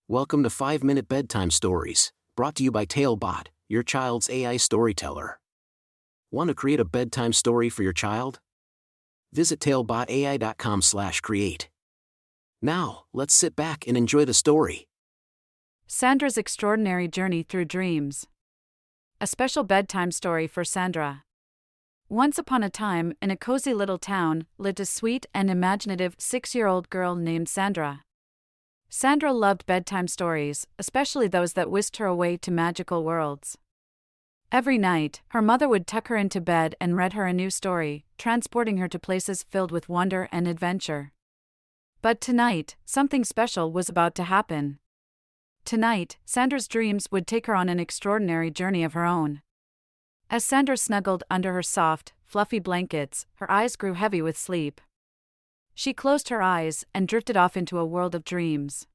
Welcome to 5-Minute Bedtime Stories, brought to you by TaleBot, your child's AI storyteller. Want to create a bedtime story for your child? Visit talebotai.com/create. Now, let's sit back and enjoy the story. Sandra's Extraordinary Journey Through Dreams. A special bedtime story for Sandra. Once upon a time, in a cozy little town, lived a sweet and imaginative 6-year-old girl named Sandra. Sandra loved bedtime stories, especially those that whisked her away to magical worlds. Every night, her mother would tuck her into bed and read her a new story, transporting her to places filled with wonder and adventure. But tonight, something special was about to happen. Tonight, Sandra's dreams would take her on an extraordinary journey of her own. As Sandra snuggled under her soft, fluffy blankets, her eyes grew heavy with sleep. She closed her eyes and drifted off into a world of dreams.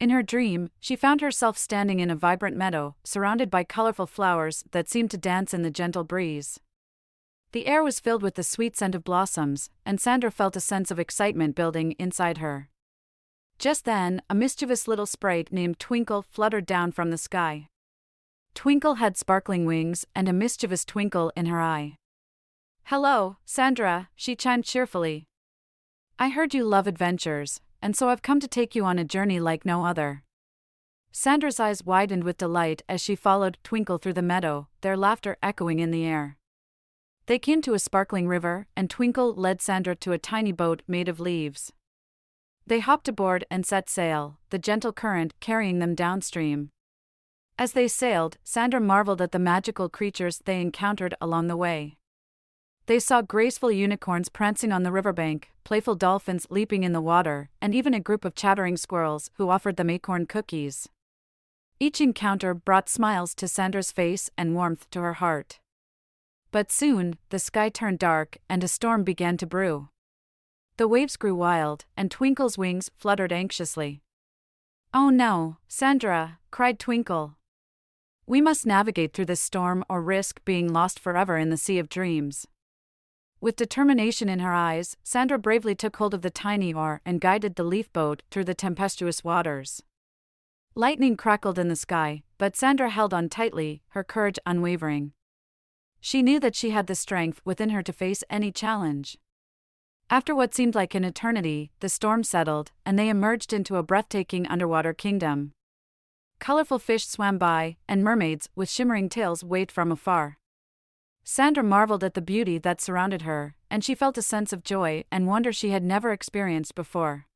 In her dream, she found herself standing in a vibrant meadow, surrounded by colorful flowers that seemed to dance in the gentle breeze. The air was filled with the sweet scent of blossoms, and Sandra felt a sense of excitement building inside her. Just then, a mischievous little sprite named Twinkle fluttered down from the sky. Twinkle had sparkling wings and a mischievous twinkle in her eye. "Hello, Sandra," she chimed cheerfully. "I heard you love adventures, and so I've come to take you on a journey like no other." Sandra's eyes widened with delight as she followed Twinkle through the meadow, their laughter echoing in the air. They came to a sparkling river, and Twinkle led Sandra to a tiny boat made of leaves. They hopped aboard and set sail, the gentle current carrying them downstream. As they sailed, Sandra marveled at the magical creatures they encountered along the way. They saw graceful unicorns prancing on the riverbank, playful dolphins leaping in the water, and even a group of chattering squirrels who offered them acorn cookies. Each encounter brought smiles to Sandra's face and warmth to her heart. But soon, the sky turned dark and a storm began to brew. The waves grew wild, and Twinkle's wings fluttered anxiously. "Oh no, Sandra," cried Twinkle. "We must navigate through this storm or risk being lost forever in the sea of dreams." With determination in her eyes, Sandra bravely took hold of the tiny oar and guided the leaf boat through the tempestuous waters. Lightning crackled in the sky, but Sandra held on tightly, her courage unwavering. She knew that she had the strength within her to face any challenge. After what seemed like an eternity, the storm settled, and they emerged into a breathtaking underwater kingdom. Colorful fish swam by, and mermaids with shimmering tails waved from afar. Sandra marveled at the beauty that surrounded her, and she felt a sense of joy and wonder she had never experienced before.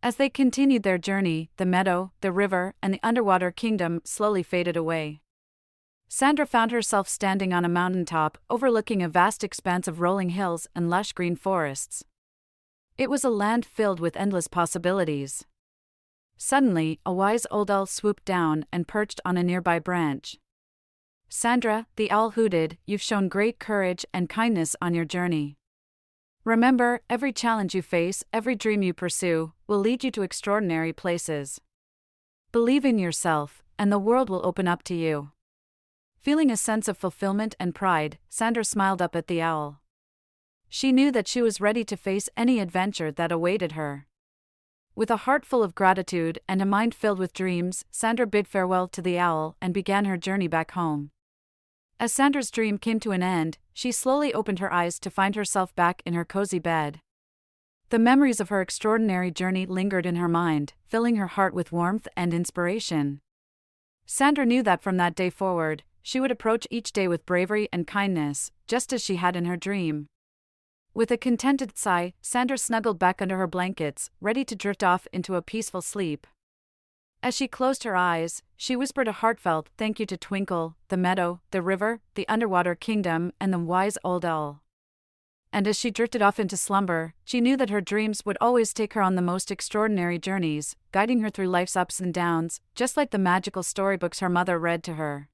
As they continued their journey, the meadow, the river, and the underwater kingdom slowly faded away. Sandra found herself standing on a mountaintop, overlooking a vast expanse of rolling hills and lush green forests. It was a land filled with endless possibilities. Suddenly, a wise old owl swooped down and perched on a nearby branch. "Sandra," the owl hooted, "you've shown great courage and kindness on your journey. Remember, every challenge you face, every dream you pursue, will lead you to extraordinary places. Believe in yourself, and the world will open up to you." Feeling a sense of fulfillment and pride, Sandra smiled up at the owl. She knew that she was ready to face any adventure that awaited her. With a heart full of gratitude and a mind filled with dreams, Sandra bid farewell to the owl and began her journey back home. As Sandra's dream came to an end, she slowly opened her eyes to find herself back in her cozy bed. The memories of her extraordinary journey lingered in her mind, filling her heart with warmth and inspiration. Sandra knew that from that day forward, she would approach each day with bravery and kindness, just as she had in her dream. With a contented sigh, Sandra snuggled back under her blankets, ready to drift off into a peaceful sleep. As she closed her eyes, she whispered a heartfelt thank you to Twinkle, the meadow, the river, the underwater kingdom, and the wise old owl. And as she drifted off into slumber, she knew that her dreams would always take her on the most extraordinary journeys, guiding her through life's ups and downs, just like the magical storybooks her mother read to her.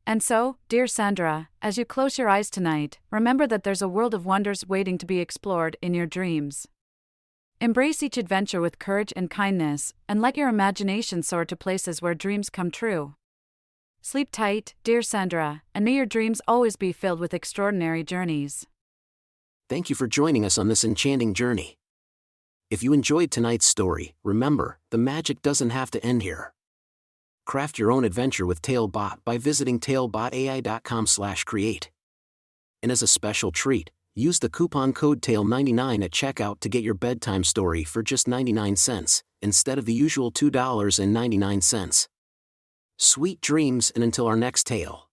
And so, dear Sandra, as you close your eyes tonight, remember that there's a world of wonders waiting to be explored in your dreams. Embrace each adventure with courage and kindness, and let your imagination soar to places where dreams come true. Sleep tight, dear Sandra, and may your dreams always be filled with extraordinary journeys. Thank you for joining us on this enchanting journey. If you enjoyed tonight's story, remember, the magic doesn't have to end here. Craft your own adventure with TaleBot by visiting talebotai.com/create. And as a special treat, use the coupon code TALE99 at checkout to get your bedtime story for just 99 cents, instead of the usual $2.99. Sweet dreams, and until our next tale.